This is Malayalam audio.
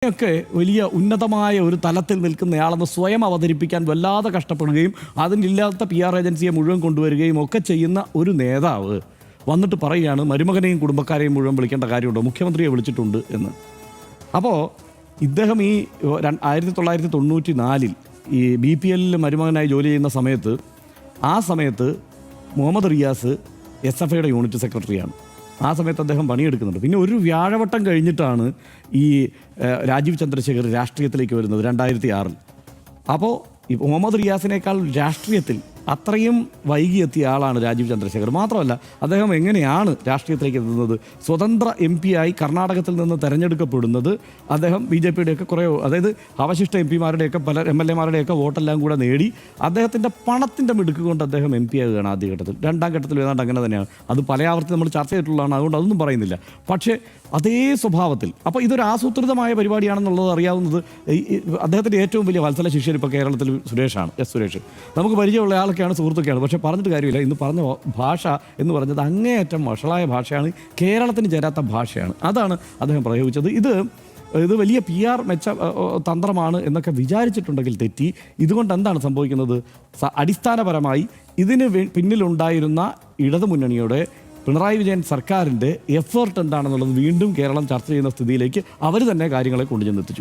ഒക്കെ വലിയ ഉന്നതമായ ഒരു തലത്തിൽ നിൽക്കുന്നയാളെന്ന് സ്വയം അവതരിപ്പിക്കാൻ വല്ലാതെ കഷ്ടപ്പെടുകയും അതിനില്ലാത്ത PR ഏജൻസിയെ മുഴുവൻ കൊണ്ടുവരികയും ഒക്കെ ചെയ്യുന്ന ഒരു നേതാവ് വന്നിട്ട് പറയുകയാണ് മരുമകനെയും കുടുംബക്കാരെയും മുഴുവൻ വിളിക്കേണ്ട കാര്യമുണ്ടോ, മുഖ്യമന്ത്രിയെ വിളിച്ചിട്ടുണ്ട് എന്ന്. അപ്പോൾ ഇദ്ദേഹം ഈ 1994 ഈ BPL മരുമകനായി ജോലി ചെയ്യുന്ന സമയത്ത് മുഹമ്മദ് റിയാസ് SFIയുടെ യൂണിറ്റ് സെക്രട്ടറിയാണ്. ആ സമയത്ത് അദ്ദേഹം പണിയെടുക്കുന്നുണ്ട്. പിന്നെ ഒരു വ്യാഴവട്ടം കഴിഞ്ഞിട്ടാണ് ഈ രാജീവ് ചന്ദ്രശേഖർ രാഷ്ട്രീയത്തിലേക്ക് വരുന്നത് 2006. അപ്പോൾ ഈ മുഹമ്മദ് റിയാസിനേക്കാൾ രാഷ്ട്രീയത്തിൽ അത്രയും വൈകിയെത്തിയ ആളാണ് രാജീവ് ചന്ദ്രശേഖർ. മാത്രമല്ല അദ്ദേഹം എങ്ങനെയാണ് രാഷ്ട്രീയത്തിലേക്ക് എത്തുന്നത്, സ്വതന്ത്ര MP ആയി കർണാടകത്തിൽ നിന്ന് തെരഞ്ഞെടുക്കപ്പെടുന്നത് അദ്ദേഹം BJPയുടെയൊക്കെ കുറേ, അതായത് അവശിഷ്ട MPമാരുടെയൊക്കെ പല MLAമാരുടെയൊക്കെ വോട്ടെല്ലാം കൂടെ നേടി അദ്ദേഹത്തിൻ്റെ പണത്തിൻ്റെ മിടുക്ക് കൊണ്ട് അദ്ദേഹം MP ആകുകയാണ് ആദ്യഘട്ടത്തിൽ. രണ്ടാം ഘട്ടത്തിൽ ഏതാണ്ട് അങ്ങനെ തന്നെയാണ്. അത് പല ആവർത്തി നമ്മൾ ചർച്ച ചെയ്തിട്ടുള്ളതാണ്, അതുകൊണ്ട് അതൊന്നും പറയുന്നില്ല. പക്ഷേ അതേ സ്വഭാവത്തിൽ, അപ്പോൾ ഇതൊരു ആസൂത്രിതമായ പരിപാടിയാണെന്നുള്ളത് അറിയാവുന്നത് അദ്ദേഹത്തിൻ്റെ ഏറ്റവും വലിയ വത്സല ശിഷ്യൻ ഇപ്പോൾ കേരളത്തിൽ സുരേഷാണ്, സുരേഷ്. നമുക്ക് പരിചയമുള്ള ആളൊക്കെയാണ്, സുഹൃത്തുക്കളാണ്. പക്ഷേ പറഞ്ഞിട്ട് കാര്യമില്ല, ഇന്ന് പറഞ്ഞ ഭാഷ എന്ന് പറഞ്ഞത് അങ്ങേയറ്റം വഷളായ ഭാഷയാണ്, കേരളത്തിന് ചേരാത്ത ഭാഷയാണ്. അതാണ് അദ്ദേഹം പ്രയോഗിച്ചത്. ഇത് വലിയ PR തന്ത്രമാണ് എന്നൊക്കെ വിചാരിച്ചിട്ടുണ്ടെങ്കിൽ തെറ്റി. ഇതുകൊണ്ട് എന്താണ് സംഭവിക്കുന്നത്? അടിസ്ഥാനപരമായി ഇതിന് പിന്നിലുണ്ടായിരുന്ന ഇടതുമുന്നണിയുടെ പിണറായി വിജയൻ സർക്കാരിൻ്റെ എഫേർട്ട് എന്താണെന്നുള്ളത് വീണ്ടും കേരളം ചർച്ച ചെയ്യുന്ന സ്ഥിതിയിലേക്ക് അവർ തന്നെ കാര്യങ്ങളെ കൊണ്ടുചെന്നെത്തിച്ചു.